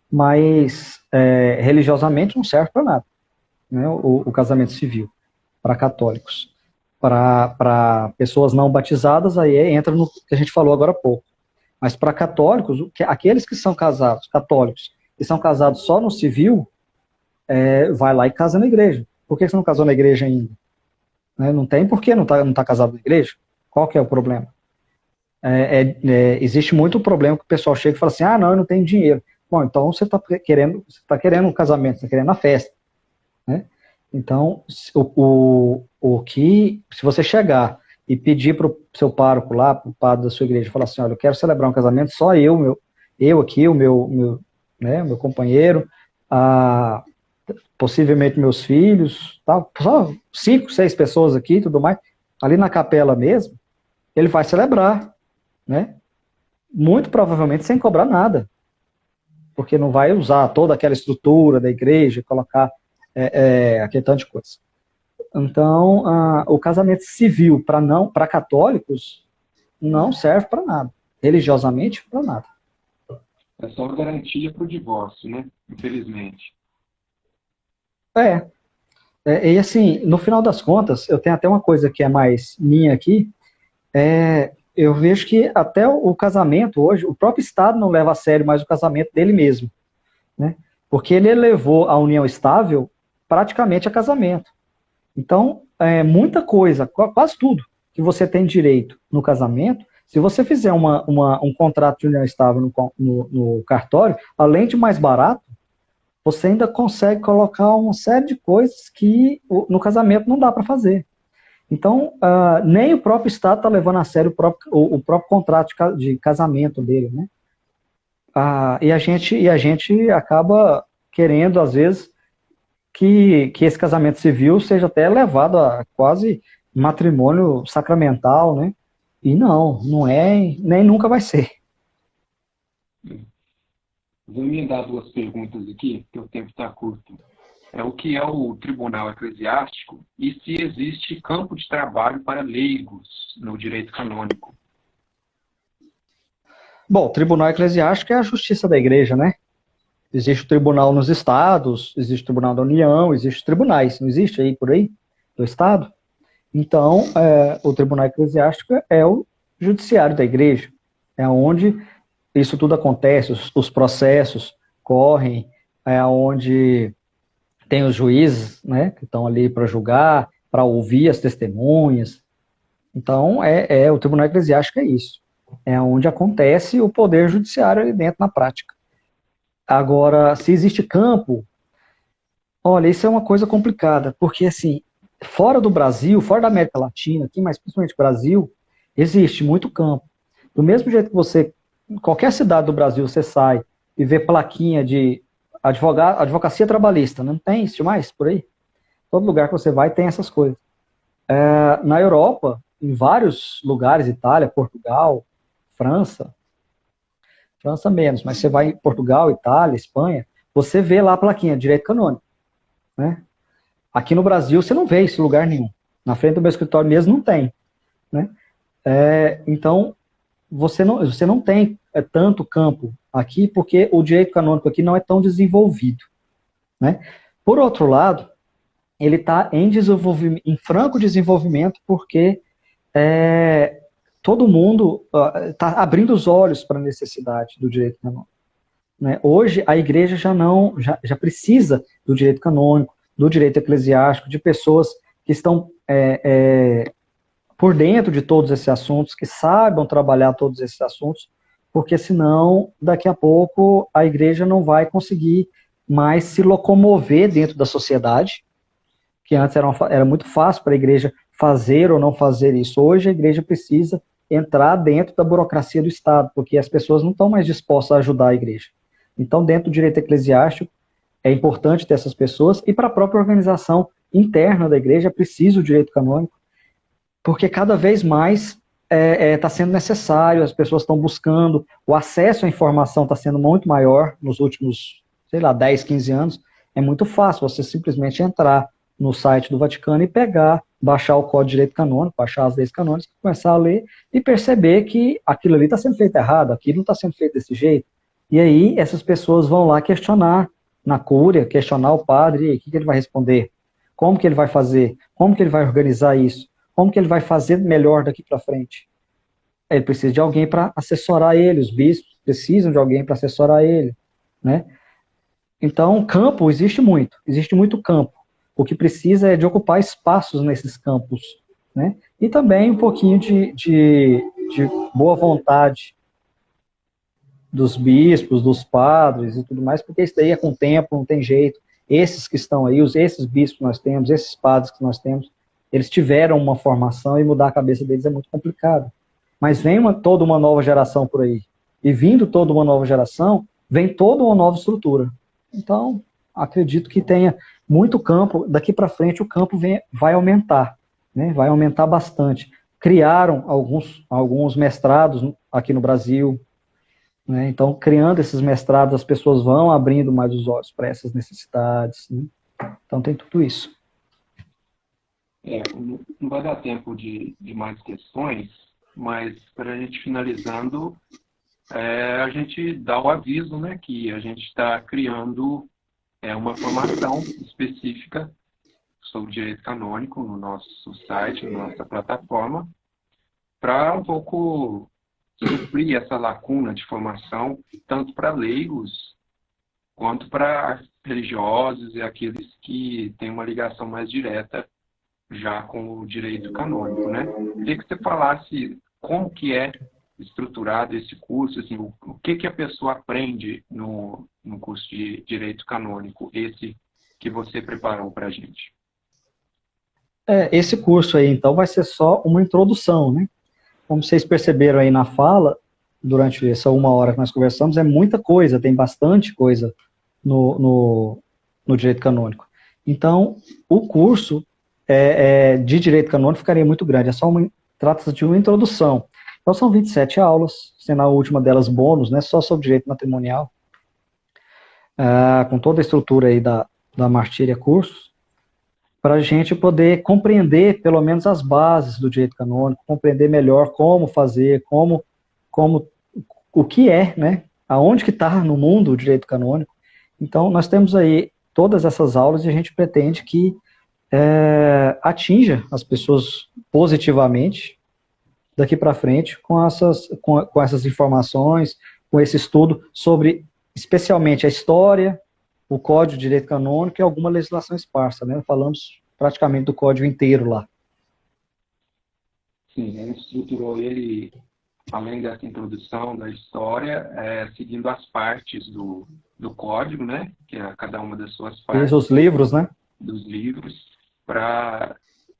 Mas religiosamente não serve para nada, né, o casamento civil para católicos. Para pessoas não batizadas, aí entra no que a gente falou agora há pouco. Mas para católicos, aqueles que são casados, católicos, que são casados só no civil, vai lá e casa na igreja. Por que você não casou na igreja ainda? Né, não tem por que não tá casado na igreja? Qual que é o problema? Existe muito problema que o pessoal chega e fala assim, não, eu não tenho dinheiro. Bom, então você está querendo um casamento, você está querendo a festa, né? Então, se você chegar e pedir para o seu pároco lá, para o padre da sua igreja, falar assim, olha, eu quero celebrar um casamento, só eu aqui, o meu companheiro, possivelmente meus filhos, tal, só 5, 6 pessoas aqui e tudo mais, ali na capela mesmo, ele vai celebrar, né? Muito provavelmente sem cobrar nada, porque não vai usar toda aquela estrutura da igreja, colocar aquele tanto de coisa. Então, o casamento civil para católicos não serve para nada, religiosamente para nada. É só uma garantia para o divórcio, né? Infelizmente. E assim, no final das contas, eu tenho até uma coisa que é mais minha aqui, eu vejo que até o casamento hoje, o próprio Estado não leva a sério mais o casamento dele mesmo, né? Porque ele elevou a união estável praticamente a casamento. Então, muita coisa, quase tudo que você tem direito no casamento, se você fizer um contrato de união estável no cartório, além de mais barato, você ainda consegue colocar uma série de coisas que no casamento não dá para fazer. Então, nem o próprio Estado está levando a sério o próprio contrato de casamento dele, né? E a gente acaba querendo, às vezes, que esse casamento civil seja até levado a quase matrimônio sacramental, né? E não é, nem nunca vai ser. Vou emendar 2 perguntas aqui, porque o tempo está curto. O que é o tribunal eclesiástico e se existe campo de trabalho para leigos no direito canônico? Bom, o tribunal eclesiástico é a justiça da igreja, né? Existe o tribunal nos estados, existe o tribunal da União, existem os tribunais, não existe aí por aí, do estado? Então, o tribunal eclesiástico é o judiciário da igreja, é onde isso tudo acontece, os processos correm, é onde tem os juízes, né, que estão ali para julgar, para ouvir as testemunhas. Então, o tribunal eclesiástico é isso, é onde acontece o poder judiciário ali dentro na prática. Agora, se existe campo, olha, isso é uma coisa complicada, porque assim, fora do Brasil, fora da América Latina, aqui, mas principalmente no Brasil, existe muito campo. Do mesmo jeito que você, em qualquer cidade do Brasil, você sai e vê plaquinha de advocacia trabalhista, não tem isso mais por aí? Todo lugar que você vai tem essas coisas. Na Europa, em vários lugares, Itália, Portugal, França menos, mas você vai em Portugal, Itália, Espanha, você vê lá a plaquinha, direito canônico, né? Aqui no Brasil você não vê isso em lugar nenhum. Na frente do meu escritório mesmo não tem, né? Então, você não tem tanto campo aqui, porque o direito canônico aqui não é tão desenvolvido, né? Por outro lado, ele está em franco desenvolvimento, porque todo mundo está abrindo os olhos para a necessidade do direito canônico, né? Hoje, a igreja já precisa do direito canônico, do direito eclesiástico, de pessoas que estão por dentro de todos esses assuntos, que saibam trabalhar todos esses assuntos, porque senão, daqui a pouco, a igreja não vai conseguir mais se locomover dentro da sociedade, que antes era muito fácil para a igreja fazer ou não fazer isso. Hoje a igreja precisa entrar dentro da burocracia do Estado, porque as pessoas não estão mais dispostas a ajudar a igreja. Então, dentro do direito eclesiástico, é importante ter essas pessoas, e para a própria organização interna da igreja, precisa o direito canônico, porque cada vez mais está sendo necessário, as pessoas estão buscando, o acesso à informação está sendo muito maior nos últimos, 10, 15 anos. É muito fácil você simplesmente entrar no site do Vaticano e baixar o Código de Direito Canônico, baixar as leis canônicas, começar a ler e perceber que aquilo ali está sendo feito errado, aquilo não está sendo feito desse jeito. E aí essas pessoas vão lá questionar na cúria, questionar o padre, e aí, o que ele vai responder? Como que ele vai fazer? Como que ele vai organizar isso? Como que ele vai fazer melhor daqui para frente? Ele precisa de alguém para assessorar ele, os bispos precisam de alguém para assessorar ele, né? Então, campo existe muito campo. O que precisa é de ocupar espaços nesses campos, né? E também um pouquinho de boa vontade dos bispos, dos padres e tudo mais, porque isso daí é com o tempo, não tem jeito. Esses que estão aí, esses bispos que nós temos, esses padres que nós temos, eles tiveram uma formação e mudar a cabeça deles é muito complicado. Mas vem toda uma nova geração por aí. E vindo toda uma nova geração, vem toda uma nova estrutura. Então, acredito que tenha muito campo. Daqui para frente, o campo vai aumentar, né? Vai aumentar bastante. Criaram alguns mestrados aqui no Brasil, né? Então, criando esses mestrados, as pessoas vão abrindo mais os olhos para essas necessidades, né? Então, tem tudo isso. Não vai dar tempo de mais questões, mas para a gente finalizando, a gente dá o aviso, né, que a gente está criando uma formação específica sobre direito canônico no nosso site, na nossa plataforma, para um pouco suprir essa lacuna de formação, tanto para leigos quanto para religiosos e aqueles que têm uma ligação mais direta já com o direito canônico, né? Queria que você falasse como que é estruturado esse curso, assim, o que a pessoa aprende no curso de direito canônico, esse que você preparou para a gente. Esse curso aí, então, vai ser só uma introdução, né? Como vocês perceberam aí na fala, durante essa 1 hora que nós conversamos, é muita coisa, tem bastante coisa no direito canônico. Então, o curso de direito canônico ficaria muito grande, trata-se de uma introdução. Então são 27 aulas, sendo a última delas bônus, né, só sobre direito matrimonial, com toda a estrutura aí da Martíria Cursos, para a gente poder compreender pelo menos as bases do direito canônico, compreender melhor como fazer, o que é, né, aonde que está no mundo o direito canônico. Então nós temos aí todas essas aulas e a gente pretende que atinja as pessoas positivamente daqui para frente com essas informações, com esse estudo sobre especialmente a história, o Código de Direito Canônico e alguma legislação esparsa, né? Falamos praticamente do código inteiro lá. Sim, a gente estruturou ele, além dessa introdução da história, seguindo as partes do código, né? Que é cada uma das suas partes. Os livros, né? Dos livros, para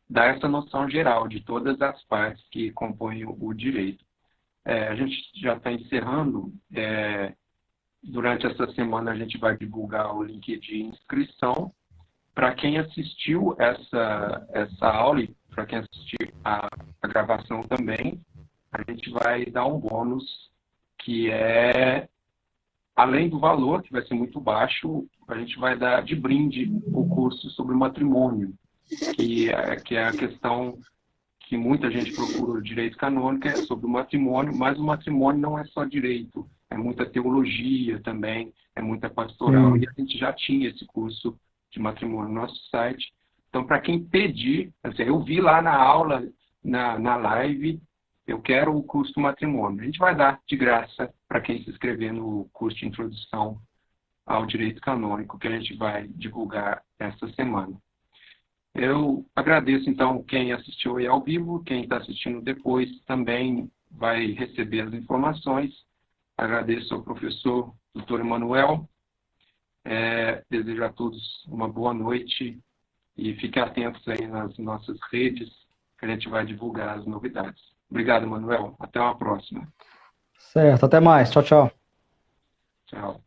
dar essa noção geral de todas as partes que compõem o direito. A gente já está encerrando. Durante essa semana a gente vai divulgar o link de inscrição. Para quem assistiu essa aula e para quem assistiu a gravação também, a gente vai dar um bônus que é Além do valor, que vai ser muito baixo, a gente vai dar de brinde o curso sobre matrimônio, que é a questão que muita gente procura o direito canônico, é sobre o matrimônio, mas o matrimônio não é só direito, é muita teologia também, é muita pastoral, e a gente já tinha esse curso de matrimônio no nosso site. Então, para quem pedir, assim, eu vi lá na aula, na live, eu quero o curso do matrimônio. A gente vai dar de graça para quem se inscrever no curso de introdução ao direito canônico, que a gente vai divulgar esta semana. Eu agradeço, então, quem assistiu aí ao vivo, quem está assistindo depois também vai receber as informações. Agradeço ao professor Dr. Emanuel. Desejo a todos uma boa noite e fiquem atentos aí nas nossas redes, que a gente vai divulgar as novidades. Obrigado, Emanuel. Até uma próxima. Certo, até mais. Tchau, tchau. Tchau.